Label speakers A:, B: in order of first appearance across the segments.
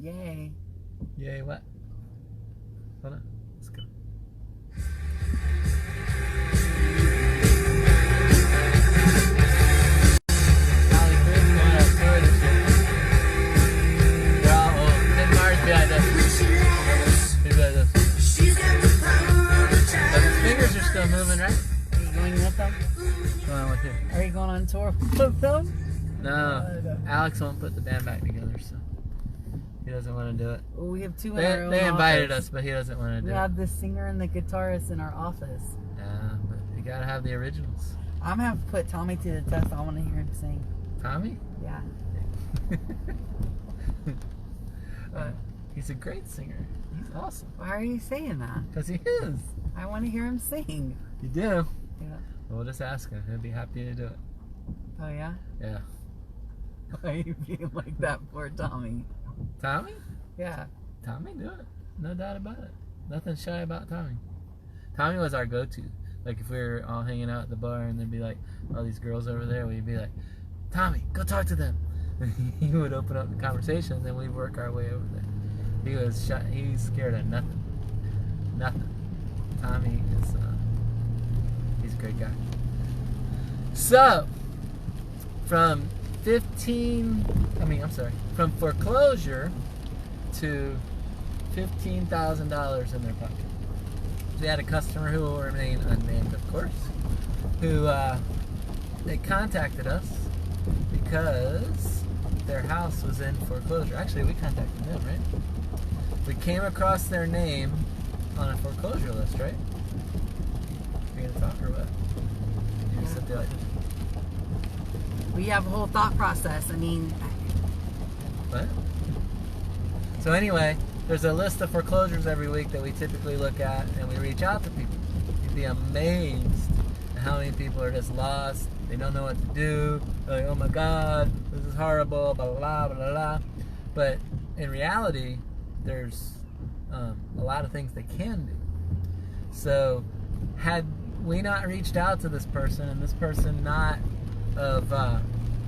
A: Yay.
B: Yay, what? Hold on. Let's go. Still moving, right?
A: Are you going with them?
B: Going on with who?
A: Are you going on tour with them?
B: No. Alex won't put the band back together, so he doesn't want to do it.
A: Well, we have two in our own
B: They invited
A: office.
B: us, but he doesn't want to do it.
A: We have the singer and the guitarist in our office.
B: Yeah, but you gotta have the originals.
A: I'm gonna have to put Tommy to the test. I want to hear him sing.
B: Tommy?
A: Yeah.
B: He's a great singer. He's awesome.
A: Why are you saying that?
B: Because he is.
A: I want to hear him sing.
B: You do?
A: Yeah.
B: Well, we'll just ask him. He'll be happy to do it.
A: Oh, yeah?
B: Yeah.
A: Why are you being like that for Tommy?
B: Tommy?
A: Yeah.
B: Tommy, do it. No doubt about it. Nothing shy about Tommy. Tommy was our go-to. Like, if we were all hanging out at the bar and there'd be, like, all these girls over there, we'd be like, Tommy, go talk to them. He would open up the conversation, and then we'd work our way over there. He was shy. He's scared of nothing. Nothing. Tommy is, he's a great guy. So, from foreclosure to $15,000 in their pocket. We had a customer who will remain unnamed, of course, who they contacted us because their house was in foreclosure. Actually, we contacted them, right? We came across their name on a foreclosure list, right? You gonna talk or what? You just sit there like this.
A: We have a whole thought process. I mean...
B: What? So anyway, there's a list of foreclosures every week that we typically look at, and we reach out to people. You'd be amazed at how many people are just lost. They don't know what to do. They're like, oh my God, this is horrible, blah, blah, blah, blah, blah. But in reality, there's a lot of things they can do. So had we not reached out to this person and this person not have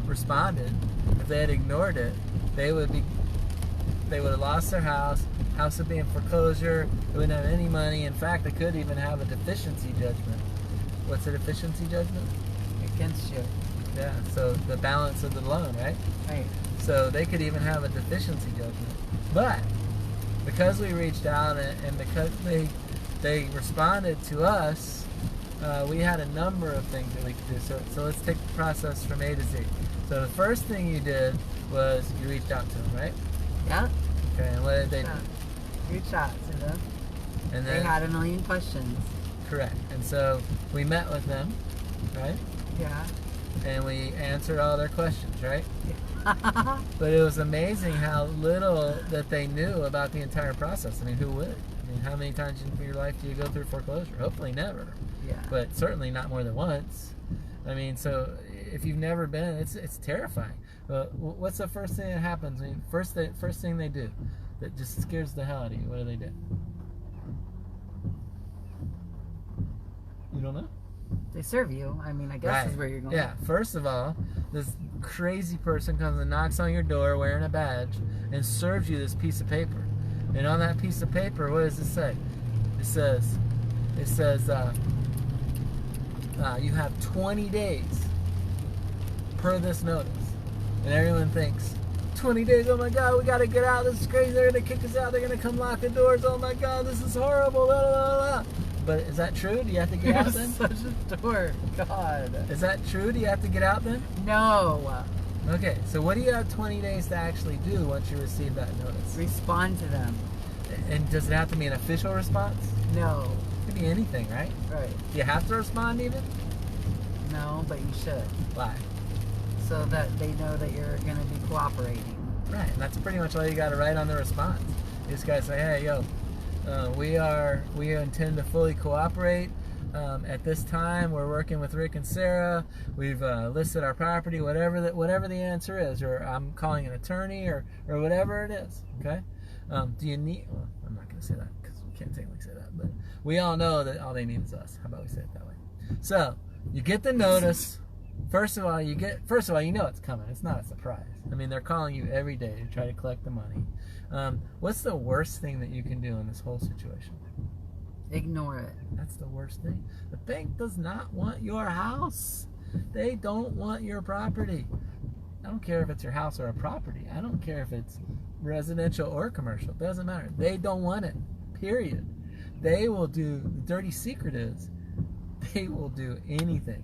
B: responded, if they had ignored it, they would have lost their house would be in foreclosure, they wouldn't have any money. In fact, they could even have a deficiency judgment. What's a deficiency judgment?
A: Against you.
B: Yeah, so the balance of the loan, right?
A: Right.
B: So they could even have a deficiency judgment. But because we reached out and because they responded to us, we had a number of things that we could do. So let's take the process from A to Z. So the first thing you did was you reached out to them, right?
A: Yeah.
B: Okay, and what did they do?
A: Reach out to them.
B: And
A: they
B: then,
A: had a million questions.
B: Correct. And so we met with them, right?
A: Yeah.
B: And we answered all their questions, right? But it was amazing how little that they knew about the entire process. I mean, who would? I mean, how many times in your life do you go through foreclosure? Hopefully never.
A: Yeah.
B: But certainly not more than once. I mean, so if you've never been, it's terrifying. What's the first thing that happens? I mean, first thing they do that just scares the hell out of you. What do they do? You don't know?
A: They serve you. I mean, I guess is where you're going.
B: Yeah. First of all, this crazy person comes and knocks on your door wearing a badge and serves you this piece of paper. And on that piece of paper, what does it say? It says, you have 20 days per this notice. And everyone thinks, 20 days, oh my God, we gotta get out, this is crazy, they're gonna kick us out, they're gonna come lock the doors, oh my God, this is horrible, blah, blah, blah. But is that true? Do you have to get out then?
A: Such a dork. God.
B: Is that true? Do you have to get out then?
A: No.
B: Okay, so what do you have 20 days to actually do once you receive that notice?
A: Respond to them.
B: And does it have to be an official response?
A: No.
B: It could be anything, right?
A: Right.
B: Do you have to respond even?
A: No, but you should.
B: Why?
A: So that they know that you're going to be cooperating.
B: Right, and that's pretty much all you got to write on the response. You just got to say, hey, yo, we intend to fully cooperate. At this time, we're working with Rick and Sarah. We've listed our property, whatever the answer is, or I'm calling an attorney, or whatever it is. Okay. Do you need? Well, I'm not going to say that because we can't technically say that, but we all know that all they need is us. How about we say it that way? So you get the notice. First of all, you know it's coming. It's not a surprise. I mean, they're calling you every day to try to collect the money. What's the worst thing that you can do in this whole situation?
A: Ignore it.
B: That's the worst thing. The bank does not want your house. They don't want your property. I don't care if it's your house or a property. I don't care if it's residential or commercial. It doesn't matter. They don't want it. Period. They will do, the dirty secret is, they will do anything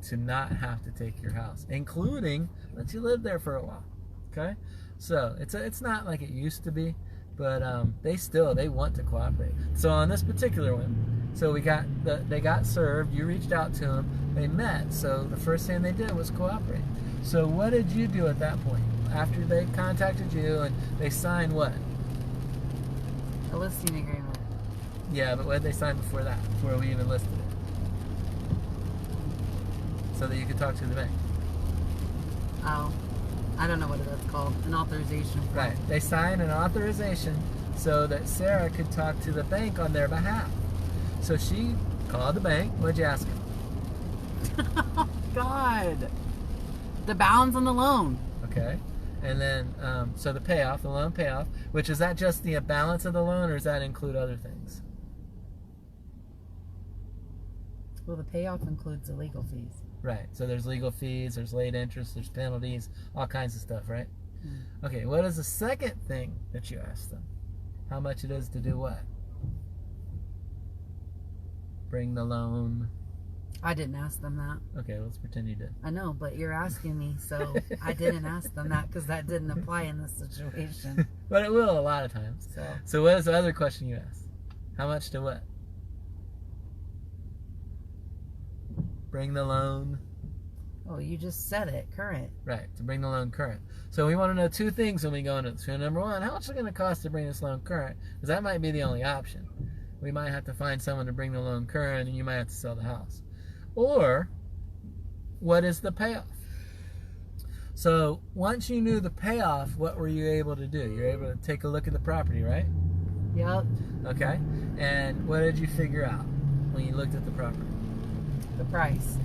B: to not have to take your house, including let you live there for a while. Okay? So it's not like it used to be, but they want to cooperate. So on this particular one, so they got served, you reached out to them, they met, so the first thing they did was cooperate. So what did you do at that point? After they contacted you and they signed what?
A: A listing agreement.
B: Yeah, but what did they sign before that? Before we even listed it? So that you could talk to the bank.
A: Oh, I don't know what that's called. An authorization form.
B: Right. They signed an authorization so that Sarah could talk to the bank on their behalf. So she called the bank. What'd you ask her?
A: Oh, God. The balance on the loan.
B: Okay. And then, so the payoff, the loan payoff, which is that just the balance of the loan, or does that include other things?
A: Well, the payoff includes the legal fees.
B: Right. So there's legal fees, there's late interest, there's penalties, all kinds of stuff, right? Okay. What is the second thing that you asked them? How much it is to do what? Bring the loan.
A: I didn't ask them that.
B: Okay, let's pretend you did.
A: I know, but you're asking me, so I didn't ask them that because that didn't apply in this situation.
B: But it will a lot of times. So what is the other question you asked? How much to what? Bring the loan.
A: Oh, you just said it. Current.
B: Right, to bring the loan current. So we want to know two things when we go into this. So number one, how much is it going to cost to bring this loan current? Because that might be the only option. We might have to find someone to bring the loan current, and you might have to sell the house. Or, what is the payoff? So once you knew the payoff, what were you able to do? You were able to take a look at the property, right?
A: Yep.
B: Okay. And what did you figure out when you looked at the property?
A: The price.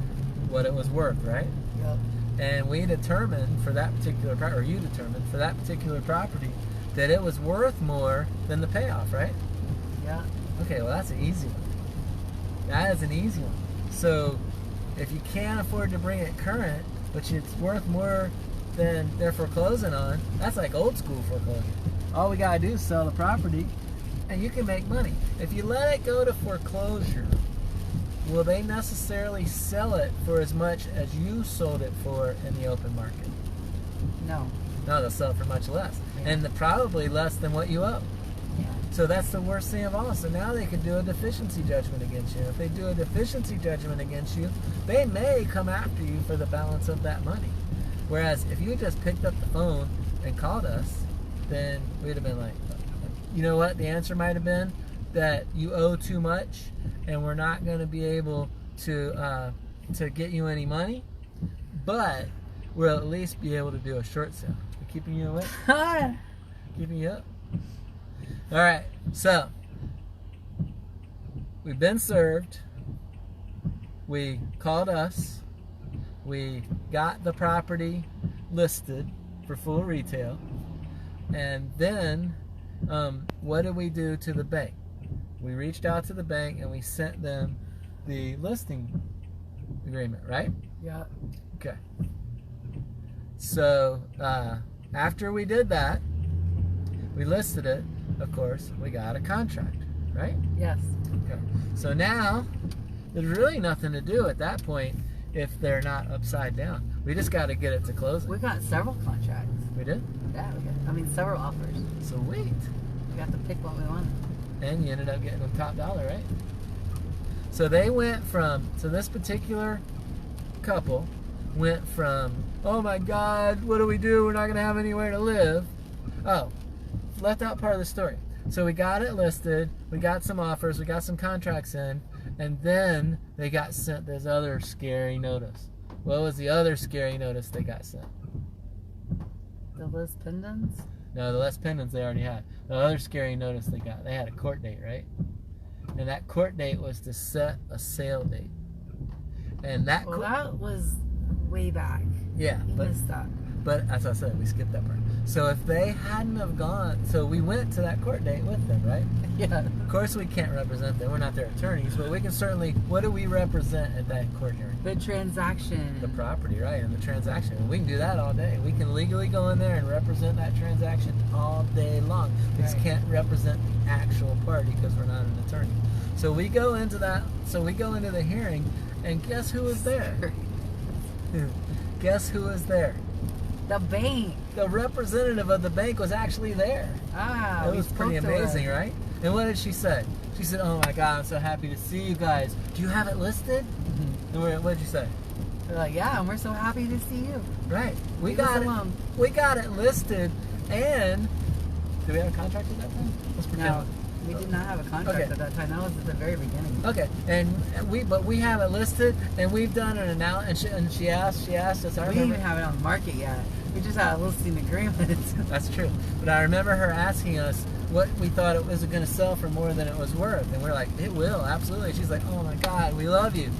B: What it was worth, right?
A: Yep.
B: And we determined for that particular property, or you determined for that particular property, that it was worth more than the payoff, right?
A: Yeah.
B: Okay, well that's an easy one. That is an easy one. So if you can't afford to bring it current, but it's worth more than they're foreclosing on, that's like old school foreclosure. All we gotta do is sell the property and you can make money. If you let it go to foreclosure, will they necessarily sell it for as much as you sold it for in the open market?
A: No.
B: No, they'll sell it for much less.
A: Yeah.
B: And probably less than what you owe.
A: Yeah.
B: So that's the worst thing of all. So now they could do a deficiency judgment against you. If they do a deficiency judgment against you, they may come after you for the balance of that money. Whereas if you just picked up the phone and called us, then we'd have been like, you know what? The answer might have been that you owe too much and we're not going to be able to get you any money, but we'll at least be able to do a short sale. We're keeping you awake? Keeping you up? All right, so we've been served. We called us. We got the property listed for full retail. And then what did we do to the bank? We reached out to the bank and we sent them the listing agreement, right?
A: Yeah.
B: Okay. So after we did that, we listed it. Of course, we got a contract, right?
A: Yes.
B: Okay. So now, there's really nothing to do at that point if they're not upside down. We just got to get it to closing.
A: We got several contracts.
B: We did?
A: Yeah, several offers.
B: Sweet.
A: We got to pick what we wanted.
B: And you ended up getting them top dollar, right? So they went from, so this particular couple went from, oh my God, what do we do? We're not going to have anywhere to live. Oh, left out part of the story. So we got it listed, we got some offers, we got some contracts in, and then they got sent this other scary notice. What was the other scary notice they got sent?
A: The list pendants?
B: No, the list pendants they already had. The other scary notice they got, they had a court date, right? And that court date was to set a sale date. And that
A: Well, that was way back.
B: Yeah,
A: You missed that.
B: But as I said, we skipped that part. So if they hadn't have gone, so we went to that court date with them, right?
A: Yeah.
B: Of course we can't represent them. We're not their attorneys, but we can certainly, what do we represent at that court hearing?
A: The transaction.
B: The property, right, and the transaction. And we can do that all day. We can legally go in there and represent that transaction all day long. We just can't represent the actual party because we're not an attorney. So we go into the hearing, and guess who was there? Guess who was there?
A: The bank.
B: The representative of the bank was actually there.
A: Ah,
B: It was pretty amazing, right? And what did she say? She said, "Oh my God, I'm so happy to see you guys. Do you have it listed?" And what did you say?
A: They're like, yeah, and we're so happy to see you.
B: Right. We
A: Leave us
B: got it.
A: alone.
B: We got it listed, and do we have a contract at that time? Let's pretend.
A: No, we did not have a contract
B: Okay.
A: at that time. That was at the very beginning.
B: Okay, but we have it listed, and we've done an analysis. And she asked us. I
A: We didn't
B: remember.
A: even have it on the market yet. We just had a listing agreement.
B: That's true. But I remember her asking us what we thought it was going to sell for more than it was worth. And we're like, it will, absolutely. She's like, oh my God, we love you.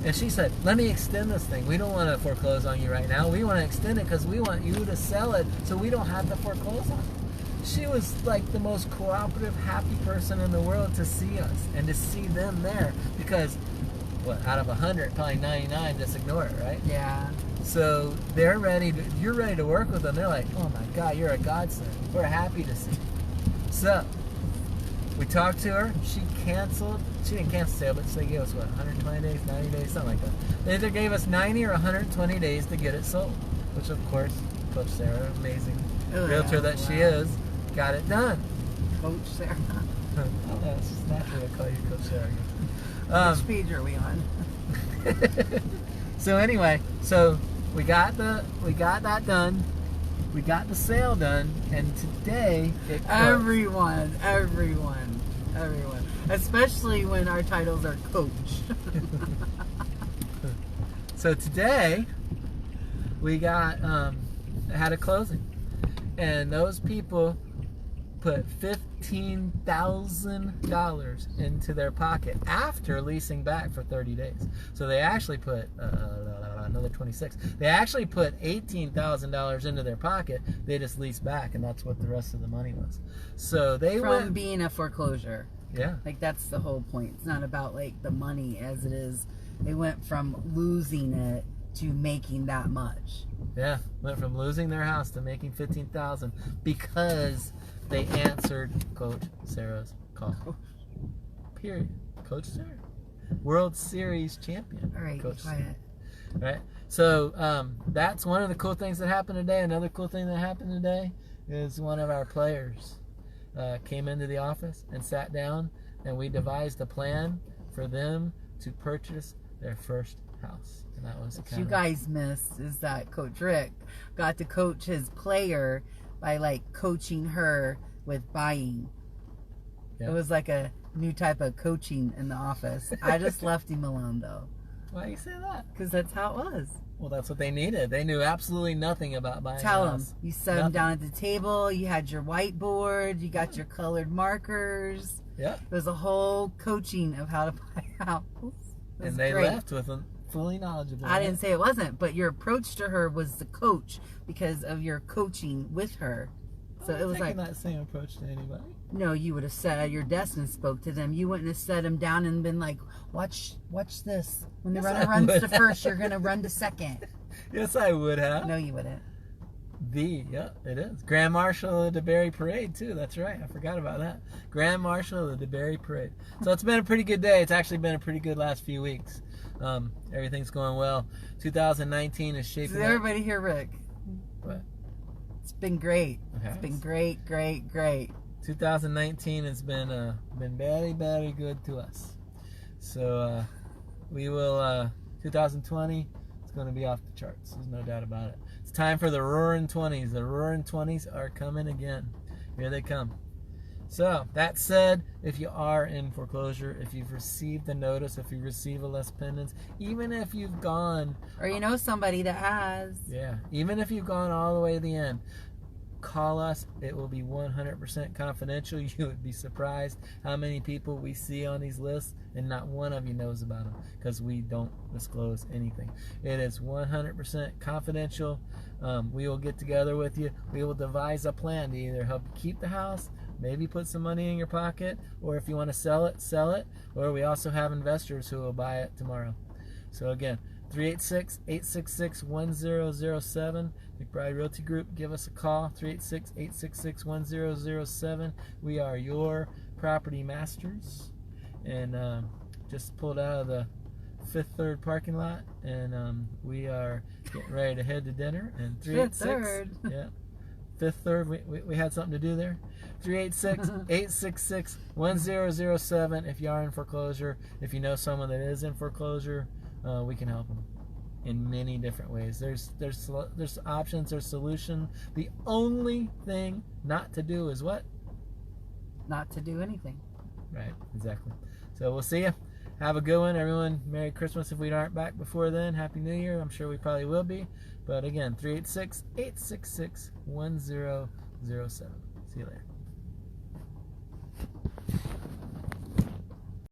B: And she said, let me extend this thing. We don't want to foreclose on you right now. We want to extend it because we want you to sell it so we don't have to foreclose on it. She was like the most cooperative, happy person in the world to see us and to see them there. Because, out of 100, probably 99 just ignore it, right?
A: Yeah.
B: So you're ready to work with them. They're like, oh my God, you're a godsend. We're happy to see you. So we talked to her. She canceled. She didn't cancel sale, but they gave us 120 days, 90 days, something like that. They either gave us 90 or 120 days to get it sold, which of course, Coach Sarah, amazing realtor that she is, got it done.
A: Coach Sarah.
B: Oh, that's just naturally I call you Coach Sarah.
A: Which page are we on?
B: So anyway, we got that done. We got the sale done, and today it closed.
A: Everyone. Especially when our titles are coach.
B: So today we had a closing, and those people put $15,000 into their pocket after leasing back for 30 days. So they actually put another 26. They actually put $18,000 into their pocket. They just leased back, and that's what the rest of the money was. So they went
A: being a foreclosure.
B: Yeah.
A: Like that's the whole point. It's not about like the money as it is. They went from losing it to making that much.
B: Yeah, went from losing their house to making $15,000 because they answered Coach Sarah's call. Period. Coach Sarah, World Series champion.
A: All right,
B: Coach
A: quiet.
B: Right. So that's one of the cool things that happened today. Another cool thing that happened today is one of our players came into the office and sat down, and we devised a plan for them to purchase their first house. And that was
A: what you guys missed is that Coach Rick got to coach his player by like coaching her with buying.
B: Yeah.
A: It was like a new type of coaching in the office. I just left him alone though.
B: Why do you say that?
A: Because that's how it was.
B: Well, that's what they needed. They knew absolutely nothing about buying
A: Tell
B: a
A: them.
B: house.
A: You set them down at the table. You had your whiteboard. You got your colored markers.
B: Yeah.
A: It was a whole coaching of how to buy a house.
B: And they
A: great.
B: left with them fully knowledgeable.
A: I didn't say it wasn't, but your approach to her was the coach because of your coaching with her. So it was like
B: that same approach to anybody.
A: No, you would have sat at your desk and spoke to them. You wouldn't have set them down and been like, watch this. When the runner runs to first, you're going to run to second.
B: Yes, I would have.
A: No, you wouldn't.
B: Yeah, it is. Grand Marshal of the DeBerry Parade, too. That's right. I forgot about that. Grand Marshal of the DeBerry Parade. So it's been a pretty good day. It's actually been a pretty good last few weeks. Everything's going well. 2019 is shaping up.
A: Everybody hear Rick?
B: What?
A: It's been great.
B: It has?
A: It's been great, great, great.
B: 2019 has been very, very good to us. So we will 2020. It's going to be off the charts. There's no doubt about it. It's time for the Roaring 20s. The Roaring 20s are coming again. Here they come. So that said, if you are in foreclosure, if you've received a notice, if you receive a less pendants, even if you've gone,
A: or you know somebody that has,
B: yeah, even if you've gone all the way to the end, call us. It will be 100% confidential. You would be surprised how many people we see on these lists and not one of you knows about them because we don't disclose anything. It is 100% confidential. We will get together with you. We will devise a plan to either help you keep the house, maybe put some money in your pocket, or if you want to sell it, sell it. Or we also have investors who will buy it tomorrow. So again, 386-866-1007. McBride Realty Group. Give us a call, 386-866-1007. We are your property masters. And just pulled out of the Fifth Third parking lot, and we are getting ready to head to dinner. And 386, yeah, Fifth Third. We had something to do there. 386-866-1007. If you are in foreclosure, if you know someone that is in foreclosure, we can help them in many different ways. There's options, there's solution. The only thing not to do is what?
A: Not to do anything.
B: Right, exactly. So we'll see you. Have a good one, everyone. Merry Christmas if we aren't back before then. Happy New Year. I'm sure we probably will be. But again, 386-866-1007. See you later.